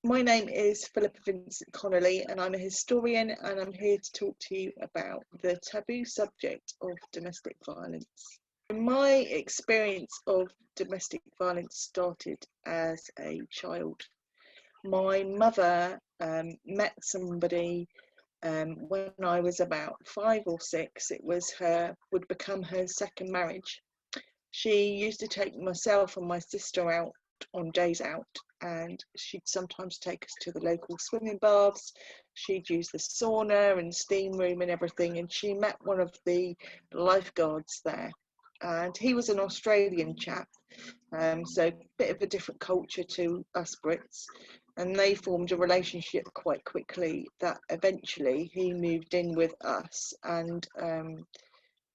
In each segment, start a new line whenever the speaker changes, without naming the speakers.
My name is Phillipa Vincent-Connolly, and I'm a historian, and I'm here to talk to you about the taboo subject of domestic violence. My experience of domestic violence started as a child. My mother met somebody when I was about 5 or 6. It was would become her second marriage. She used to take myself and my sister out on days out, and she'd sometimes take us to the local swimming baths. She'd use the sauna and steam room and everything, and she met one of the lifeguards there, and he was an Australian chap, so a bit of a different culture to us Brits, and they formed a relationship quite quickly that eventually he moved in with us, and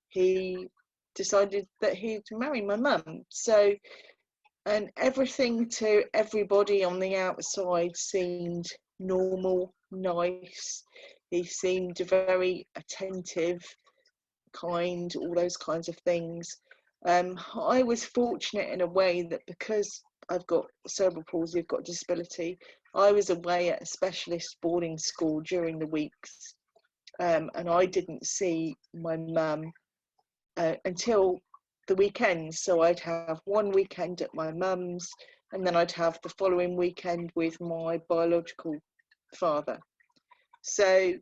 he decided that he'd marry my mum. So, and everything to everybody on the outside seemed normal, nice. He seemed very attentive, kind, all those kinds of things. I was fortunate in a way that because I've got cerebral palsy, I've got disability, I was away at a specialist boarding school during the weeks, and I didn't see my mum until the weekends. So I'd have one weekend at my mum's, and then I'd have the following weekend with my biological father. So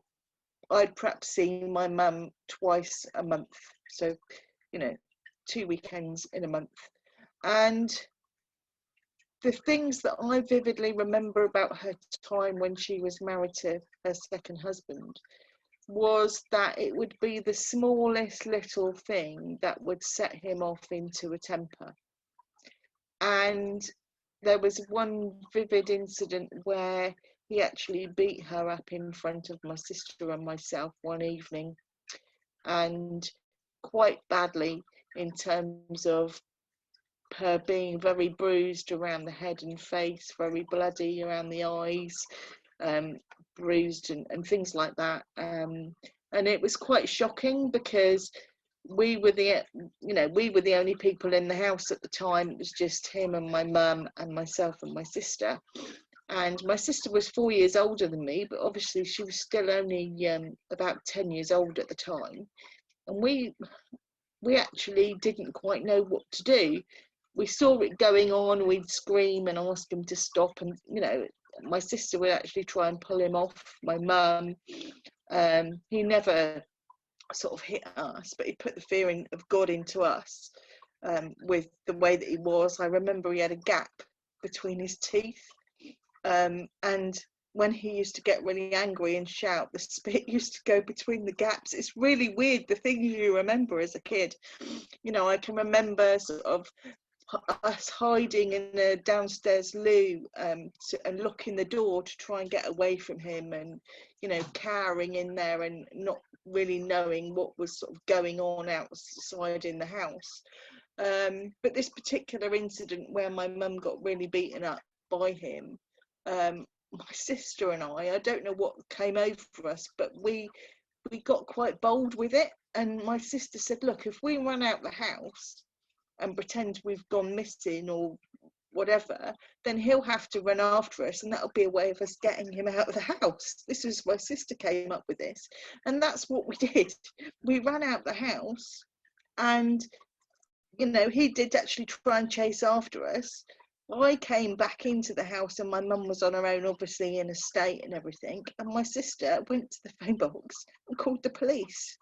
I'd perhaps see my mum twice a month. So, 2 weekends in a month. And the things that I vividly remember about her time when she was married to her second husband was that it would be the smallest little thing that would set him off into a temper. And there was one vivid incident where he actually beat her up in front of my sister and myself one evening, and quite badly, in terms of her being very bruised around the head and face, very bloody around the eyes, bruised and things like that. And it was quite shocking because we were the only people in the house at the time. It was just him and my mum and myself and my sister. And my sister was 4 years older than me, but obviously she was still only about 10 years old at the time. And we actually didn't quite know what to do. We saw it going on, we'd scream and ask him to stop, and my sister would actually try and pull him off my mum. He never sort of hit us, but he put the fearing of God into us, with the way that he was. I remember he had a gap between his teeth, and when he used to get really angry and shout, the spit used to go between the gaps. It's really weird, the things you remember as a kid. I can remember sort of us hiding in a downstairs loo, and locking the door to try and get away from him, and cowering in there and not really knowing what was sort of going on outside in the house. But this particular incident where my mum got really beaten up by him, my sister and I don't know what came over us, but we got quite bold with it. And my sister said, look, if we run out the house and pretend we've gone missing or whatever, then he'll have to run after us, and that'll be a way of us getting him out of the house. This was, my sister came up with this, and that's what we did. We ran out the house, and he did actually try and chase after us. I came back into the house, and my mum was on her own, obviously in a state and everything, and my sister went to the phone box and called the police.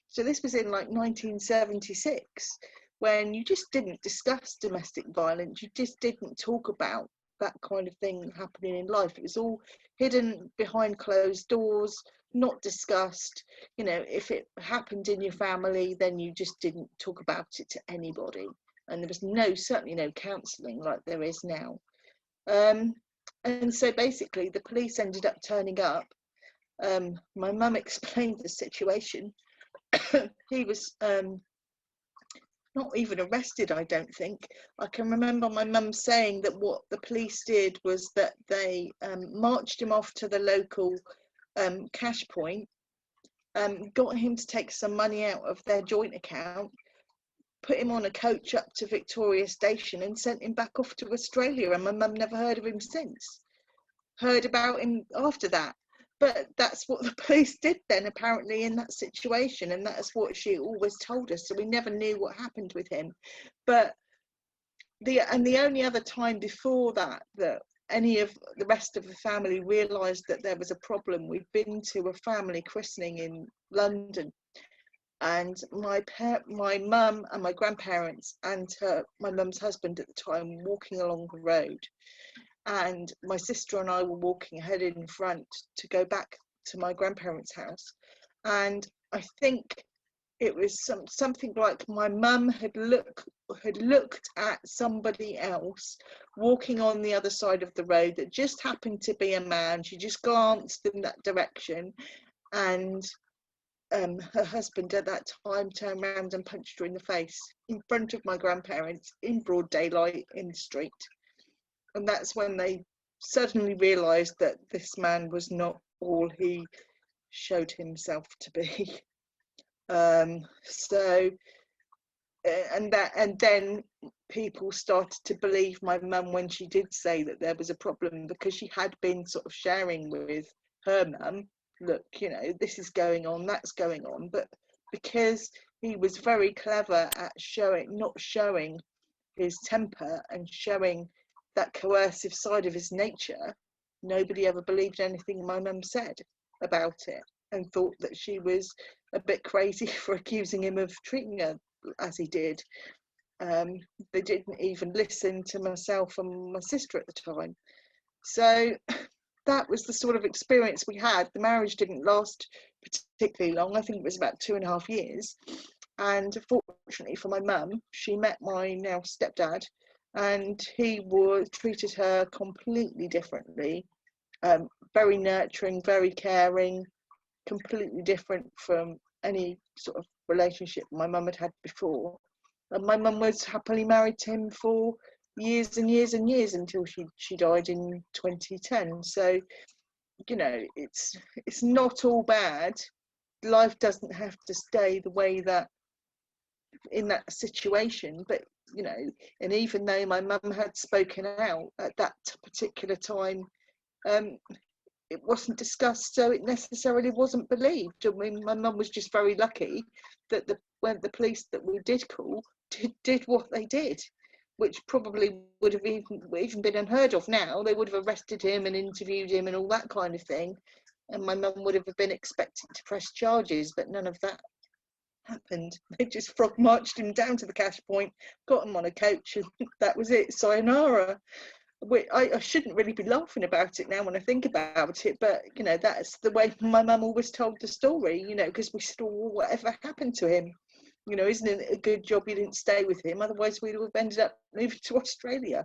So this was in like 1976, when you just didn't discuss domestic violence. You just didn't talk about that kind of thing happening in life. It was all hidden behind closed doors, not discussed. If it happened in your family, then you just didn't talk about it to anybody. And there was certainly no counselling like there is now. And so basically the police ended up turning up. My mum explained the situation. He was not even arrested, I don't think. I can remember my mum saying that what the police did was that they marched him off to the local cash point, got him to take some money out of their joint account, put him on a coach up to Victoria Station, and sent him back off to Australia, and my mum never heard of him since. heard about him after that. But that's what the police did then, apparently, in that situation, and that's what she always told us. So we never knew what happened with him. But the only other time before that any of the rest of the family realised that there was a problem, we'd been to a family christening in London, and my mum and my grandparents and my mum's husband at the time were walking along the road, and my sister and I were walking ahead in front to go back to my grandparents' house. And I think it was something like my mum had looked at somebody else walking on the other side of the road that just happened to be a man. She just glanced in that direction, and her husband at that time turned around and punched her in the face in front of my grandparents in broad daylight in the street. And that's when they suddenly realised that this man was not all he showed himself to be. So, and then people started to believe my mum when she did say that there was a problem, because she had been sort of sharing with her mum, look, you know, this is going on, that's going on. But because he was very clever at not showing his temper and showing that coercive side of his nature, nobody ever believed anything my mum said about it, and thought that she was a bit crazy for accusing him of treating her as he did. They didn't even listen to myself and my sister at the time. So that was the sort of experience we had. The marriage didn't last particularly long. I think it was about 2.5 years. And fortunately for my mum, she met my now stepdad, and he treated her completely differently. Very nurturing, very caring, completely different from any sort of relationship my mum had had before. And my mum was happily married to him for years and years and years until she died in 2010. So, you know, it's not all bad. Life doesn't have to stay the way that in that situation. But, you know, and even though my mum had spoken out at that particular time, it wasn't discussed, so it necessarily wasn't believed. I mean, my mum was just very lucky that the police that we did call did what they did, which probably would have even been unheard of now. They would have arrested him and interviewed him and all that kind of thing, and my mum would have been expected to press charges, but none of that happened. They just frog marched him down to the cash point, got him on a coach, and that was it. Sayonara. I shouldn't really be laughing about it now when I think about it, but, you know, that's the way my mum always told the story, you know, because we said, well, whatever happened to him? You know, isn't it a good job you didn't stay with him? Otherwise, we'd have ended up moving to Australia,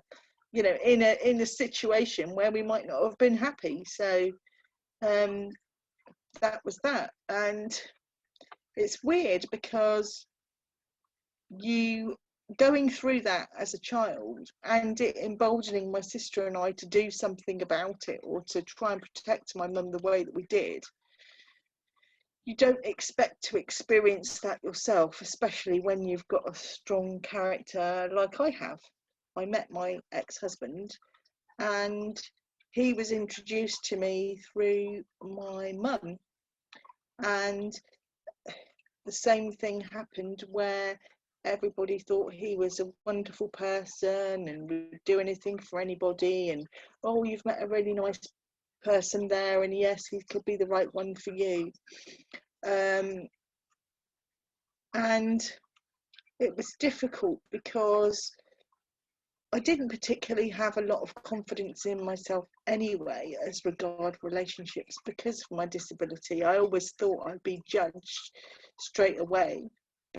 you know, in a situation where we might not have been happy. So that was that. And it's weird because you going through that as a child and it emboldening my sister and I to do something about it, or to try and protect my mum the way that we did, you don't expect to experience that yourself, especially when you've got a strong character like I have. I met my ex-husband, and he was introduced to me through my mum, and the same thing happened where everybody thought he was a wonderful person and would do anything for anybody, and, oh, you've met a really nice person there, and yes, he could be the right one for you. And it was difficult because I didn't particularly have a lot of confidence in myself anyway as regard relationships because of my disability. I always thought I'd be judged straight away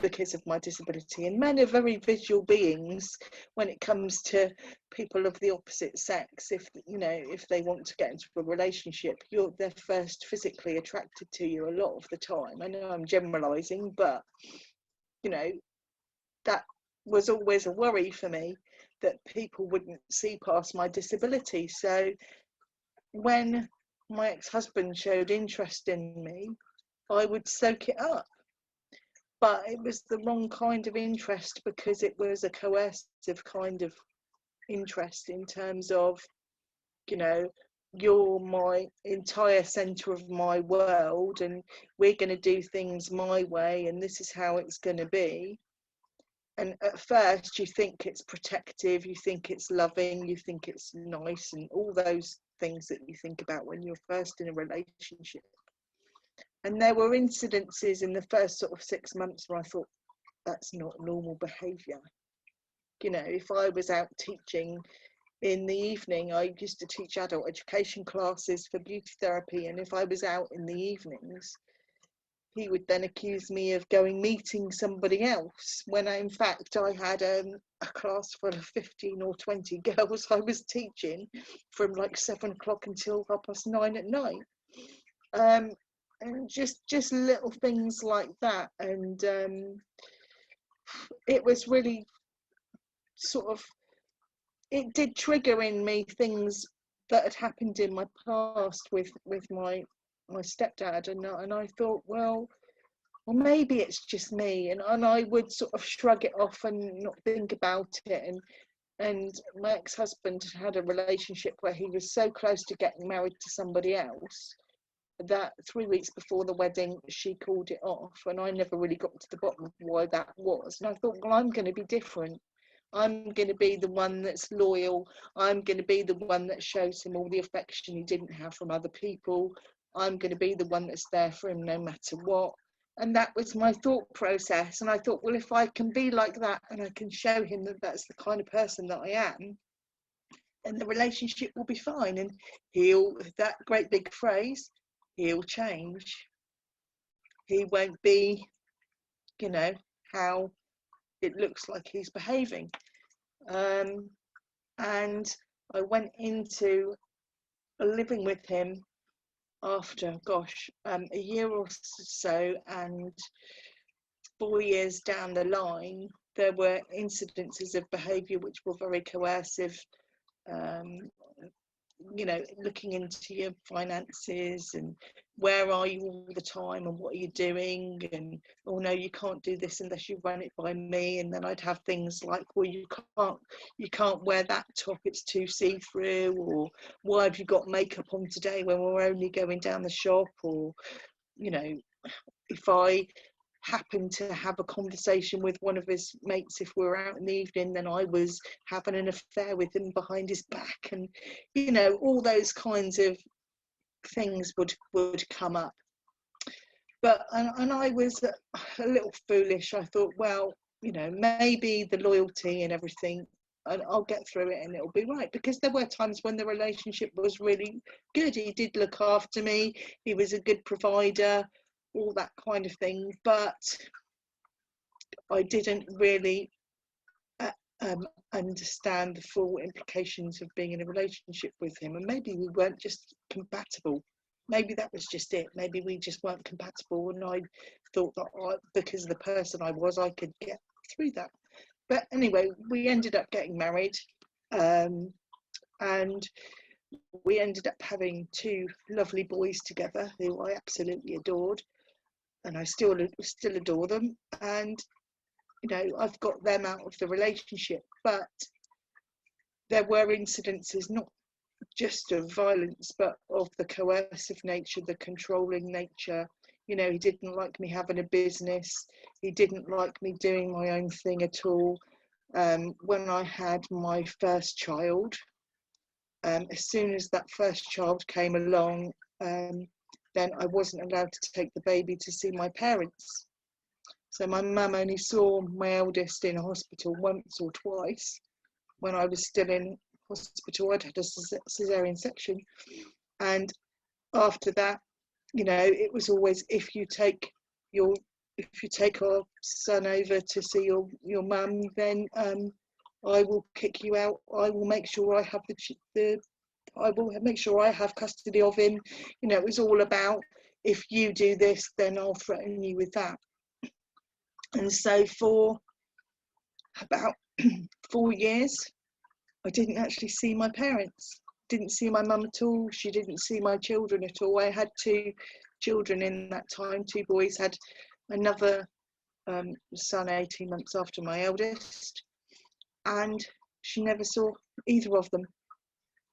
because of my disability, and men are very visual beings when it comes to people of the opposite sex. If, you know, if they want to get into a relationship, they're first physically attracted to you a lot of the time. I know I'm generalizing, but, you know, that was always a worry for me, that people wouldn't see past my disability. So when my ex-husband showed interest in me, I would soak it up. But it was the wrong kind of interest, because it was a coercive kind of interest in terms of, you know, you're my entire center of my world, and we're going to do things my way, and this is how it's going to be. And at first you think it's protective, you think it's loving, you think it's nice, and all those things that you think about when you're first in a relationship. And there were incidences in the first sort of 6 months where I thought, that's not normal behavior. You know, if I was out teaching in the evening, I used to teach adult education classes for beauty therapy, and if I was out in the evenings, he would then accuse me of going meeting somebody else, when in fact I had a class full of 15 or 20 girls I was teaching from like 7 o'clock until 9:30 at night. And just little things like that. And it was really sort of, it did trigger in me things that had happened in my past with my stepdad, and I thought, well, maybe it's just me, and I would sort of shrug it off and not think about it. And my ex-husband had a relationship where he was so close to getting married to somebody else that 3 weeks before the wedding she called it off, and I never really got to the bottom of why that was. And I thought, well, I'm going to be different. I'm going to be the one that's loyal. I'm going to be the one that shows him all the affection he didn't have from other people. I'm going to be the one that's there for him no matter what. And that was my thought process. And I thought, well, if I can be like that and I can show him that that's the kind of person that I am, then the relationship will be fine. And that great big phrase, he'll change. He won't be, you know, how it looks like he's behaving. And I went into living with him after, a year or so, and 4 years down the line, there were incidences of behaviour which were very coercive. You know, looking into your finances and where are you all the time and what are you doing, and oh no, you can't do this unless you run it by me. And then I'd have things like, well, you can't wear that top, it's too see-through, or why have you got makeup on today when we're only going down the shop? Or, you know, if I happened to have a conversation with one of his mates if we were out in the evening, then I was having an affair with him behind his back. And, you know, all those kinds of things would come up. But and I was a little foolish. I thought, well, you know, maybe the loyalty and everything, and I'll get through it and it'll be right. Because there were times when the relationship was really good. He did look after me. He was a good provider, all that kind of thing. But I didn't really understand the full implications of being in a relationship with him. And maybe we weren't just compatible. Maybe that was just it. Maybe we just weren't compatible, and I thought that because of the person I was, I could get through that. But anyway, we ended up getting married, and we ended up having 2 lovely boys together who I absolutely adored, and I still adore them. And, you know, I've got them out of the relationship, but there were incidences, not just of violence, but of the coercive nature, the controlling nature. You know, he didn't like me having a business. He didn't like me doing my own thing at all. When I had my first child, as soon as that first child came along, then I wasn't allowed to take the baby to see my parents. So my mum only saw my eldest in a hospital once or twice when I was still in hospital. I'd had a cesarean section, and after that, you know, it was always, if you take our son over to see your mum, then I will kick you out. I will make sure I have I will make sure I have custody of him. You know, it was all about, if you do this, then I'll threaten you with that. And so for about 4 years, I didn't actually see my parents. Didn't see my mum at all. She didn't see my children at all. I had 2 children in that time, 2 boys. Had another son 18 months after my eldest, and she never saw either of them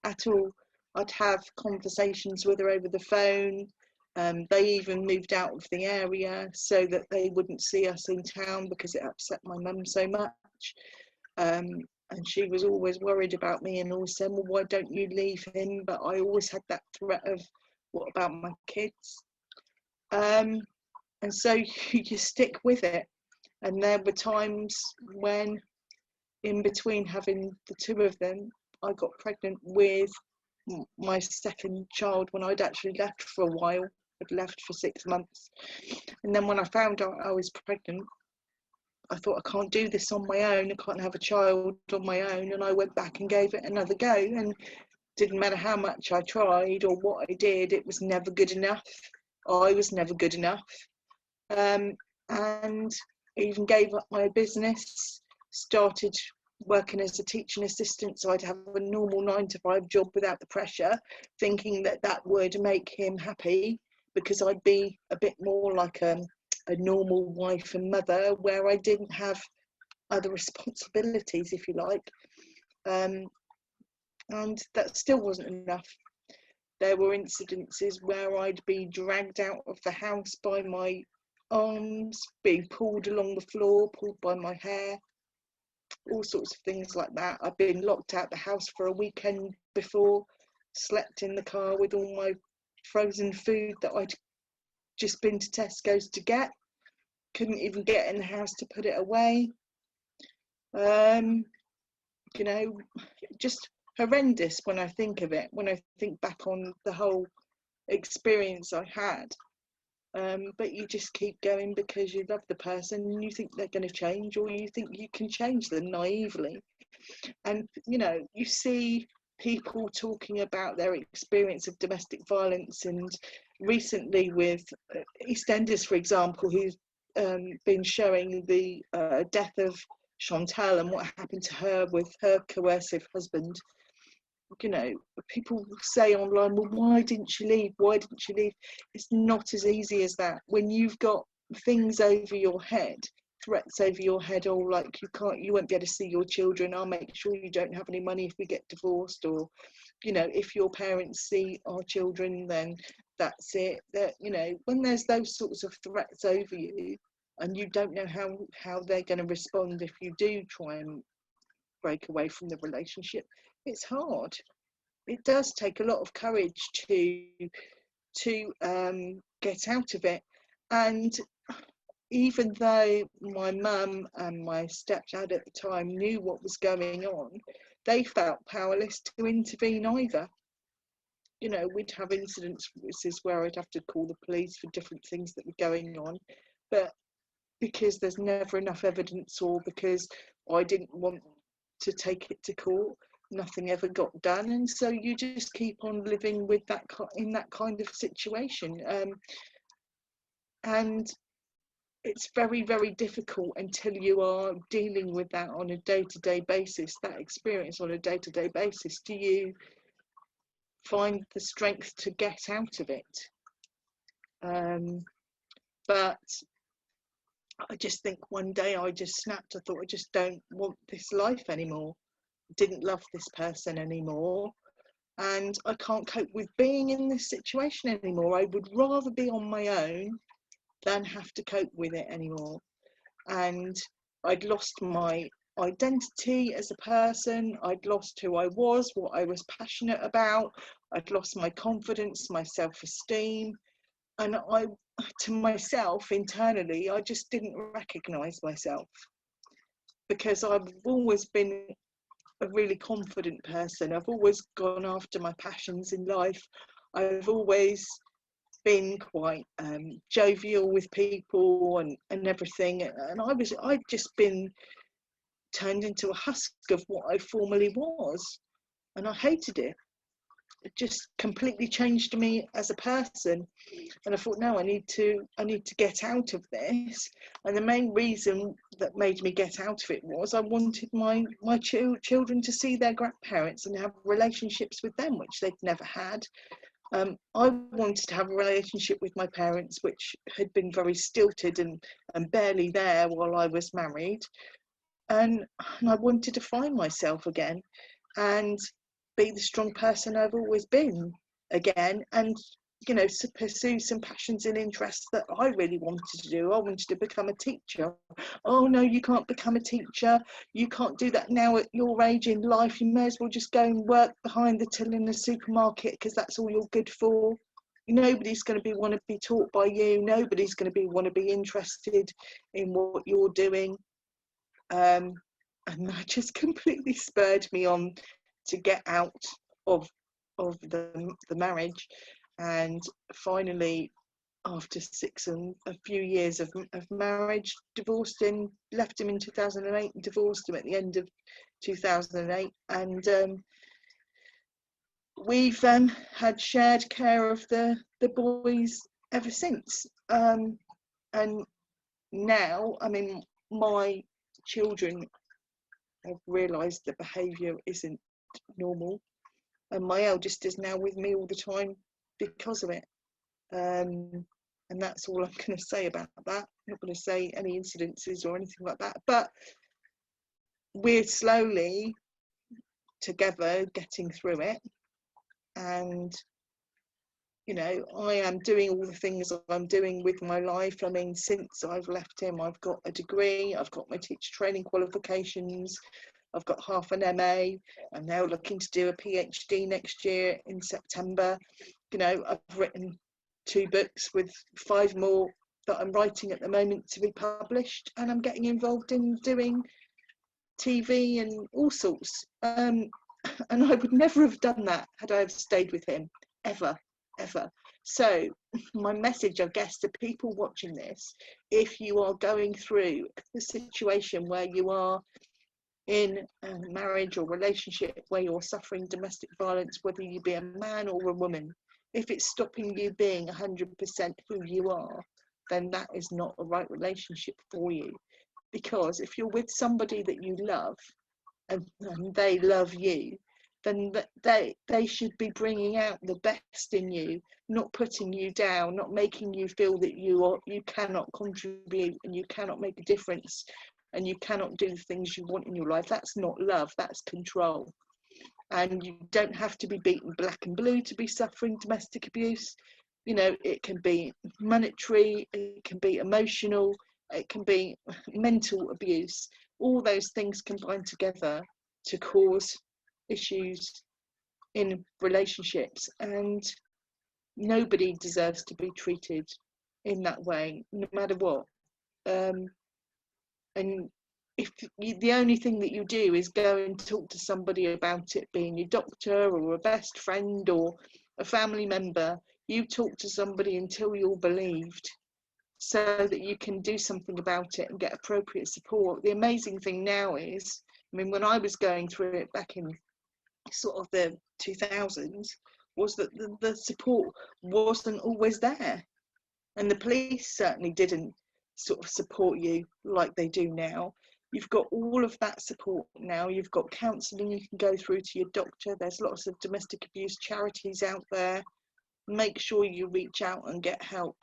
at all. I'd have conversations with her over the phone. They even moved out of the area so that they wouldn't see us in town because it upset my mum so much. And she was always worried about me and always saying, well, why don't you leave him? But I always had that threat of, what about my kids? And so you stick with it. And there were times when, in between having the two of them, I got pregnant with my second child when I'd actually left for a while. I'd left for 6 months. And then when I found out I was pregnant, I thought, I can't do this on my own. I can't have a child on my own. And I went back and gave it another go. And didn't matter how much I tried or what I did, it was never good enough. I was never good enough. And I even gave up my business, started working as a teaching assistant so I'd have a normal 9-to-5 job without the pressure, thinking that that would make him happy because I'd be a bit more like a normal wife and mother where I didn't have other responsibilities, if you like. And that still wasn't enough. There were incidences where I'd be dragged out of the house by my arms, being pulled along the floor, pulled by my hair, all sorts of things like that. I've been locked out the house for a weekend before, slept in the car with all my frozen food that I'd just been to Tesco's to get, couldn't even get in the house to put it away. You know, just horrendous when I think of it, when I think back on the whole experience I had. But you just keep going because you love the person and you think they're going to change, or you think you can change them naively. And you know, you see people talking about their experience of domestic violence, and recently with EastEnders, for example, who's been showing the death of Chantal and what happened to her with her coercive husband. You know, people say online, well, why didn't she leave? Why didn't she leave? It's not as easy as that. When you've got things over your head, threats over your head, all like you won't be able to see your children. I'll make sure you don't have any money if we get divorced, or, you know, if your parents see our children, then that's it. That, you know, when there's those sorts of threats over you, and you don't know how they're going to respond if you do try and break away from the relationship, it's hard. It does take a lot of courage to get out of it. And even though my mum and my stepdad at the time knew what was going on, they felt powerless to intervene either. You know, we'd have incidences where I'd have to call the police for different things that were going on, but because there's never enough evidence, or because I didn't want to take it to court, nothing ever got done. And so you just keep on living with that in that kind of situation. And it's very, very difficult until you are dealing with that on a day-to-day basis, that experience on a day-to-day basis. Do you find the strength to get out of it? But I just think one day I just snapped. I thought, I just don't want this life anymore. Didn't love this person anymore, and I can't cope with being in this situation anymore. I would rather be on my own than have to cope with it anymore. And I'd lost my identity as a person. I'd lost who I was, what I was passionate about. I'd lost my confidence, my self-esteem. And I, to myself internally, I just didn't recognise myself, because I've always been a really confident person. I've always gone after my passions in life. I've always been quite jovial with people and everything. And I'd just been turned into a husk of what I formerly was. And I hated it. It just completely changed me as a person. And I thought, no, I need to get out of this. And the main reason that made me get out of it was I wanted my children to see their grandparents and have relationships with them, which they'd never had. I wanted to have a relationship with my parents, which had been very stilted and barely there while I was married. And I wanted to find myself again. And be the strong person I've always been again, and you know, to pursue some passions and interests that I really wanted to do. I wanted to become a teacher. Oh no, you can't become a teacher. You can't do that now at your age in life. You may as well just go and work behind the till in the supermarket, because that's all you're good for. Nobody's going to want to be taught by you. Nobody's going to want to be interested in what you're doing. And that just completely spurred me on to get out of the marriage. And finally, after a few years of marriage, left him in 2008, and divorced him at the end of 2008. And we've had shared care of the boys ever since. And now, I mean, my children have realised that behaviour isn't normal, and my eldest is now with me all the time because of it. And that's all I'm going to say about that. I'm not going to say any incidences or anything like that, but we're slowly together getting through it. And you know, I am doing all the things I'm doing with my life. I mean, since I've left him, I've got a degree, I've got my teacher training qualifications, I've got half an MA. I'm now looking to do a PhD next year in September. You know, I've written 2 books with 5 more that I'm writing at the moment to be published, and I'm getting involved in doing TV and all sorts. And I would never have done that had I have stayed with him, ever. So my message, I guess, to people watching this, if you are going through the situation where you are in a marriage or relationship where you're suffering domestic violence, whether you be a man or a woman, if it's stopping you being 100% who you are, then that is not a right relationship for you. Because if you're with somebody that you love and they love you, then they should be bringing out the best in you, not putting you down, not making you feel that you cannot contribute and you cannot make a difference and you cannot do the things you want in your life. That's not love, that's control. And you don't have to be beaten black and blue to be suffering domestic abuse. You know, it can be monetary, it can be emotional, it can be mental abuse. All those things combine together to cause issues in relationships, and nobody deserves to be treated in that way, no matter what. And if the only thing that you do is go and talk to somebody about it, being your doctor or a best friend or a family member, you talk to somebody until you're believed, so that you can do something about it and get appropriate support. The amazing thing now is, I mean, when I was going through it back in sort of the 2000s, was that the support wasn't always there, and the police certainly didn't sort of support you like they do now. You've got all of that support now. You've got counselling you can go through to your doctor. There's lots of domestic abuse charities out there. Make sure you reach out and get help.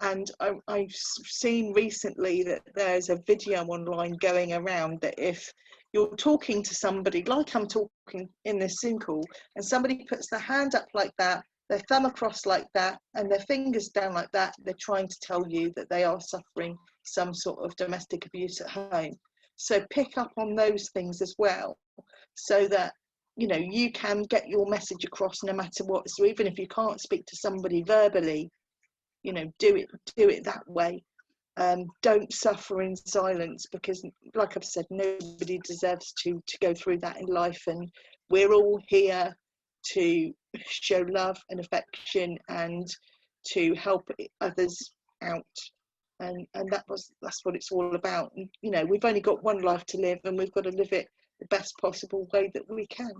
And I've seen recently that there's a video online going around that if you're talking to somebody, like I'm talking in this Zoom call, and somebody puts their hand up like that, their thumb across like that, and their fingers down like that, they're trying to tell you that they are suffering some sort of domestic abuse at home. So pick up on those things as well, so that you know you can get your message across no matter what. So even if you can't speak to somebody verbally, you know, do it that way. Don't suffer in silence, because like I've said, nobody deserves to go through that in life, and we're all here to show love and affection and to help others out, and that's what it's all about. And you know, we've only got one life to live, and we've got to live it the best possible way that we can.